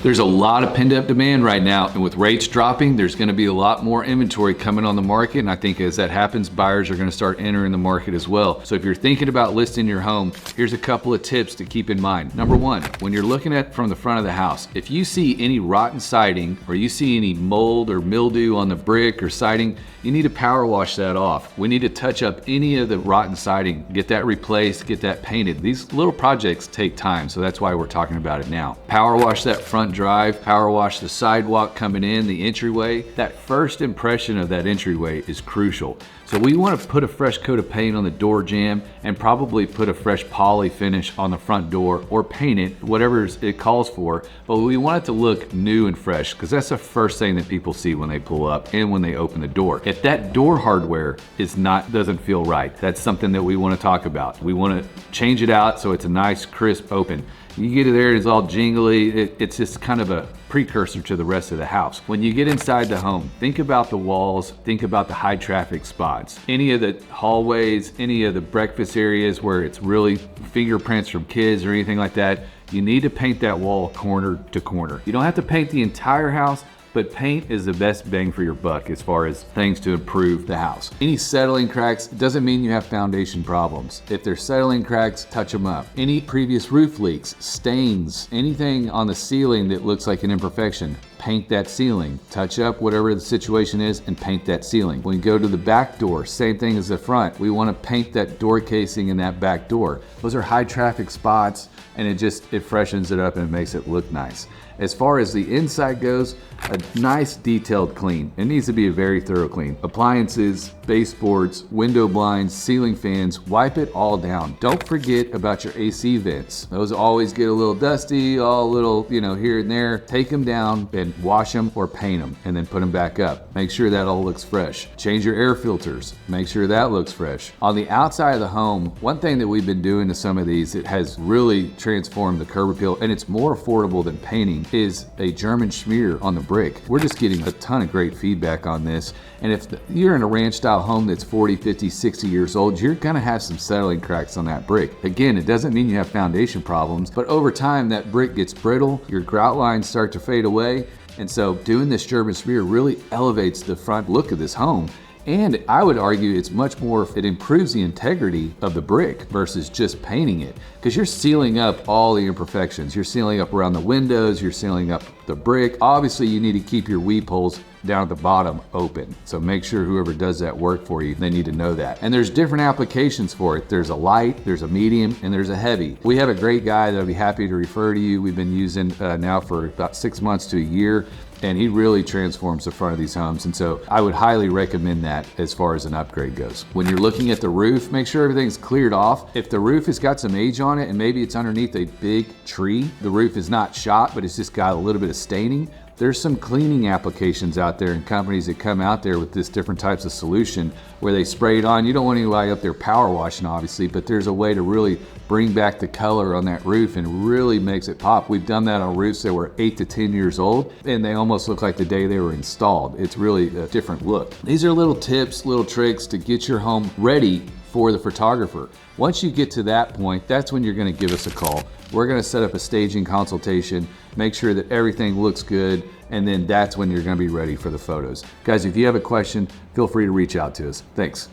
There's a lot of pent up demand right now, and with rates dropping, there's going to be a lot more inventory coming on the market, and I think as that happens, buyers are going to start entering the market as well. So if you're thinking about listing your home, here's a couple of tips to keep in mind. Number one, when you're looking at from the front of the house, if you see any rotten siding or you see any mold or mildew on the brick or siding, you need to power wash that off. We need to touch up any of the rotten siding, get that replaced, get that painted. These little projects take time, so that's why we're talking about it now. Power wash that front drive, power wash the sidewalk coming in, the entryway. That first impression of that entryway is crucial. So we want to put a fresh coat of paint on the door jamb and probably put a fresh poly finish on the front door or paint it, whatever it calls for. But we want it to look new and fresh because that's the first thing that people see when they pull up and when they open the door. If that door hardware doesn't feel right, that's something that we want to talk about. We want to change it out so it's a nice, crisp open. You get it there, it's all jingly. It's just kind of a precursor to the rest of the house. When you get inside the home, think about the walls, think about the high traffic spots. Any of the hallways, any of the breakfast areas where it's really fingerprints from kids or anything like that, you need to paint that wall corner to corner. You don't have to paint the entire house, but paint is the best bang for your buck as far as things to improve the house. Any settling cracks doesn't mean you have foundation problems. If there's settling cracks, touch them up. Any previous roof leaks, stains, anything on the ceiling that looks like an imperfection, paint that ceiling. Touch up whatever the situation is and paint that ceiling. When you go to the back door, same thing as the front. We want to paint that door casing in that back door. Those are high traffic spots and it freshens it up and it makes it look nice. As far as the inside goes, a nice detailed clean. It needs to be a very thorough clean. Appliances, baseboards, window blinds, ceiling fans, wipe it all down. Don't forget about your AC vents. Those always get a little dusty, all a little, here and there. Take them down and wash them or paint them and then put them back up. Make sure that all looks fresh. Change your air filters. Make sure that looks fresh. On the outside of the home, one thing that we've been doing to some of these, it has really transformed the curb appeal and it's more affordable than painting, is a German smear on the brick. We're just getting a ton of great feedback on this. And if you're in a ranch style home that's 40, 50, 60 years old, you're gonna have some settling cracks on that brick. Again, it doesn't mean you have foundation problems, but over time that brick gets brittle, your grout lines start to fade away. And so doing this German smear really elevates the front look of this home. And I would argue it improves the integrity of the brick versus just painting it. Because you're sealing up all the imperfections. You're sealing up around the windows, you're sealing up the brick. Obviously you need to keep your weep holes down at the bottom open. So make sure whoever does that work for you, they need to know that. And there's different applications for it. There's a light, there's a medium, and there's a heavy. We have a great guy that I'd be happy to refer to you. We've been using now for about 6 months to a year. And he really transforms the front of these homes. And so I would highly recommend that as far as an upgrade goes. When you're looking at the roof, make sure everything's cleared off. If the roof has got some age on it and maybe it's underneath a big tree, the roof is not shot, but it's just got a little bit of staining, there's some cleaning applications out there and companies that come out there with this different types of solution where they spray it on. You don't want anybody up there power washing, obviously, but there's a way to really bring back the color on that roof and really makes it pop. We've done that on roofs that were 8 to 10 years old and they almost look like the day they were installed. It's really a different look. These are little tips, little tricks to get your home ready for the photographer. Once you get to that point, that's when you're gonna give us a call. We're gonna set up a staging consultation, make sure that everything looks good, and then that's when you're gonna be ready for the photos. Guys, if you have a question, feel free to reach out to us. Thanks.